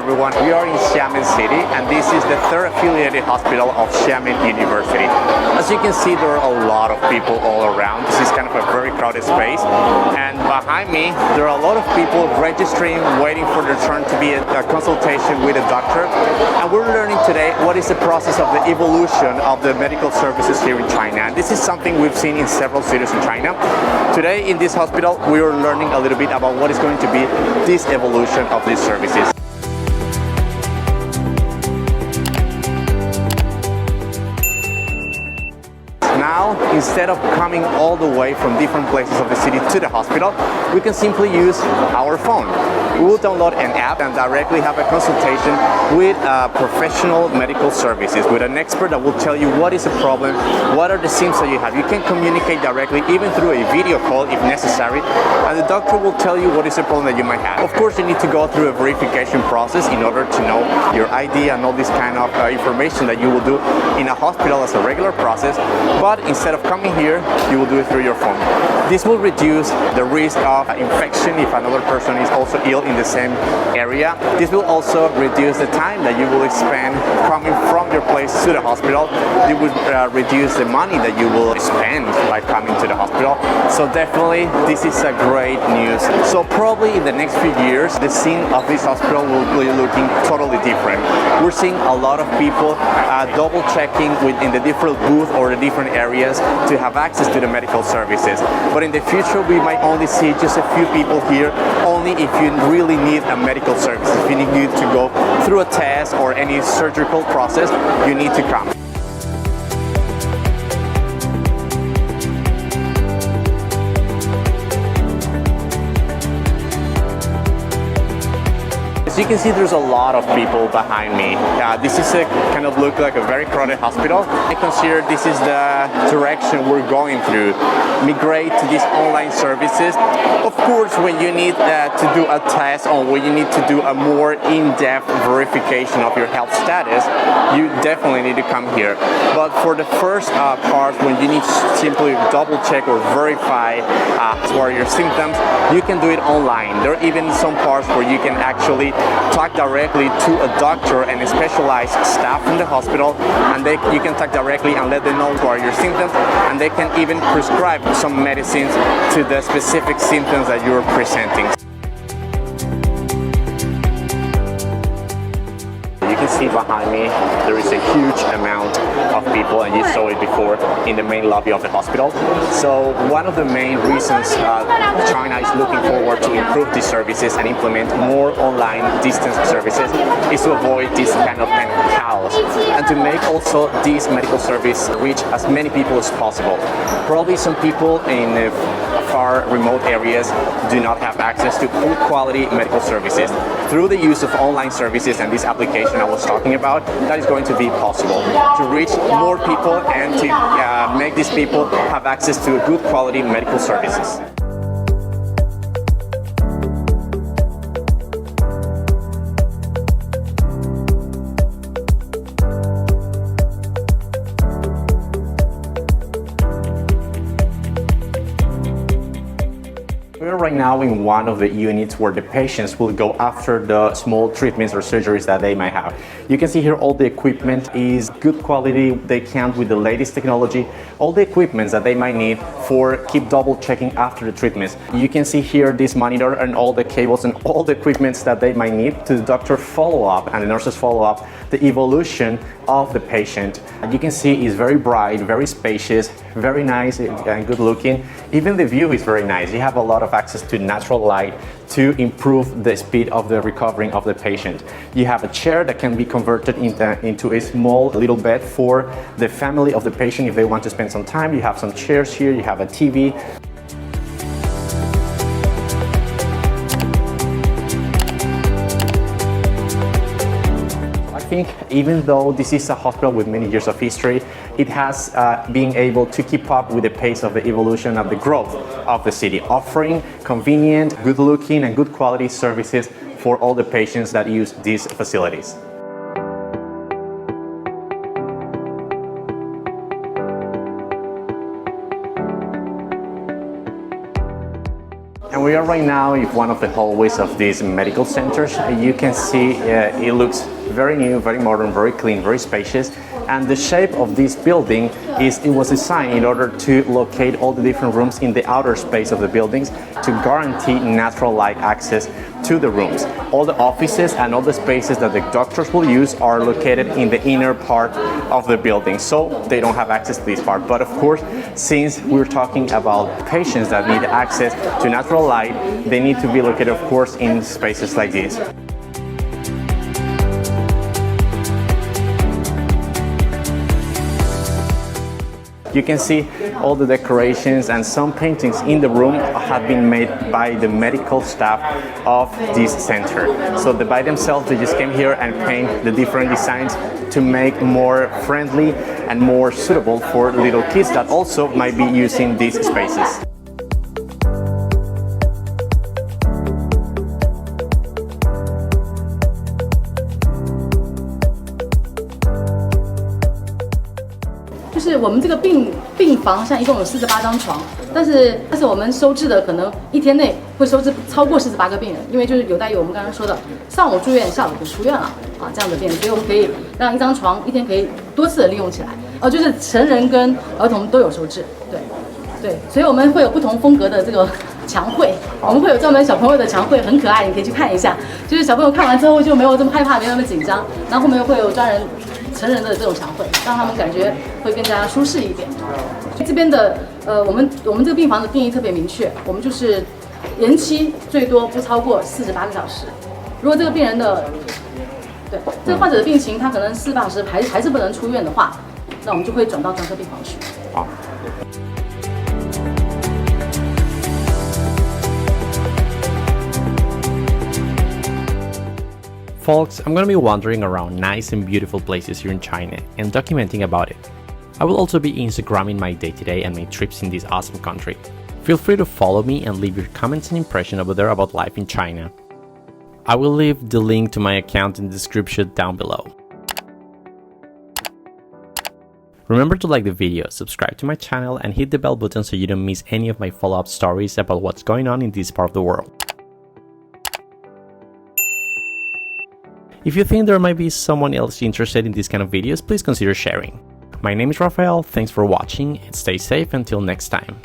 everyone. We are in Xiamen City, and this is the third affiliated hospital of Xiamen University. As you can see, there are a lot of people all around. This is kind of a very crowded space, and behind me there are a lot of people registering, waiting for their turn to be a consultation with a doctor. And we're learning today what is the process of the evolution of the medical services here in China. And this is something we've seen in several cities in China. Today in this hospital we are learning a little bit about what is going to be this evolution of these services. Now, instead of coming all the way from different places of the city to the hospital, we can simply use our phone. We will download an app and directly have a consultation with professional medical services, with an expert that will tell you what is the problem, what are the symptoms that you have. You can communicate directly, even through a video call if necessary, and the doctor will tell you what is the problem that you might have. Of course, you need to go through a verification process in order to know your ID and all this kind of information that you will do in a hospital as a regular process. But instead of coming here, you will do it through your phone. This will reduce the risk of infection if another person is also ill in the same area. This will also reduce the time that you will spend coming from your place to the hospital. It would reduce the money that you will spend by coming to the hospital. So definitely, this is a great news. So probably in the next few years, the scene of this hospital will be looking totally different. We're seeing a lot of people double checking in the different booths or the different areas to have access to the medical services. But in the future, we might only see just a few people here, only if you really need a medical service. If you need to go through a test or any surgical process, you need to come. As you can see, there's a lot of people behind me. This is kind of look like a very crowded hospital. I consider this is the direction we're going through. Migrate to these online services. Of course, when you need to do a test or when you need to do a more in-depth verification of your health status, you definitely need to come here. But for the first part, when you need to simply double check or verify what are your symptoms, you can do it online. There are even some parts where you can actually talk directly to a doctor and a specialized staff in the hospital, and you can talk directly and let them know what are your symptoms, and they can even prescribe some medicines to the specific symptoms that you're presenting. See behind me, there is a huge amount of people, and you saw it before in the main lobby of the hospital. So one of the main reasons China is looking forward to improve these services and implement more online distance services is to avoid this kind of chaos and to make also this medical service reach as many people as possible. Probably some people in far remote areas do not have access to good quality medical services. Through the use of online services and this application I was talking about, that is going to be possible to reach more people and to make these people have access to good quality medical services. We're right now in one of the units where the patients will go after the small treatments or surgeries that they might have. You can see here all the equipment is good quality. They come with the latest technology, all the equipment that they might need for keep double checking after the treatments. You can see here this monitor and all the cables and all the equipment that they might need to the doctor follow up and the nurses follow up the evolution of the patient. And you can see it's very bright, very spacious, very nice and good looking. Even the view is very nice. You have a lot of access to natural light to improve the speed of the recovering of the patient. You have a chair that can be converted into a small little bed for the family of the patient if they want to spend some time. You have some chairs here, you have a TV. I think even though this is a hospital with many years of history, it has been able to keep up with the pace of the evolution of the growth of the city, offering convenient, good looking and good quality services for all the patients that use these facilities. And we are right now in one of the hallways of these medical centers. You can see it looks very new, very modern, very clean, very spacious. And the shape of this building it was designed in order to locate all the different rooms in the outer space of the buildings to guarantee natural light access to the rooms. All the offices and all the spaces that the doctors will use are located in the inner part of the building, so they don't have access to this part. But of course, since we're talking about patients that need access to natural light, they need to be located, of course, in spaces like this. You can see all the decorations and some paintings in the room have been made by the medical staff of this center. So by themselves, they just came here and paint the different designs to make more friendly and more suitable for little kids that also might be using these spaces.就是我们这个病房像一共有48张床，但是我们收治的可能一天内会收治超过48个病人，因为就是有待于我们刚刚说的上午住院，下午就出院了啊这样的病人，所以我们可以让一张床一天可以多次的利用起来，就是成人跟儿童都有收治，对，所以我们会有不同风格的这个墙绘，我们会有专门小朋友的墙绘，很可爱，你可以去看一下，就是小朋友看完之后就没有这么害怕，没有那么紧张，然后后面会有成人的这种墙绘，让他们感觉会更加舒适一点。这边的我们这个病房的定义特别明确，我们就是延期最多不超过48个小时。如果这个病人的这个患者的病情他可能48小时还是不能出院的话，那我们就会转到专科病房去。好。Folks, I'm gonna be wandering around nice and beautiful places here in China and documenting about it. I will also be Instagramming my day-to-day and my trips in this awesome country. Feel free to follow me and leave your comments and impressions over there about life in China. I will leave the link to my account in the description down below. Remember to like the video, subscribe to my channel and hit the bell button so you don't miss any of my follow-up stories about what's going on in this part of the world. If you think there might be someone else interested in these kind of videos, please consider sharing. My name is Rafael, thanks for watching and stay safe until next time.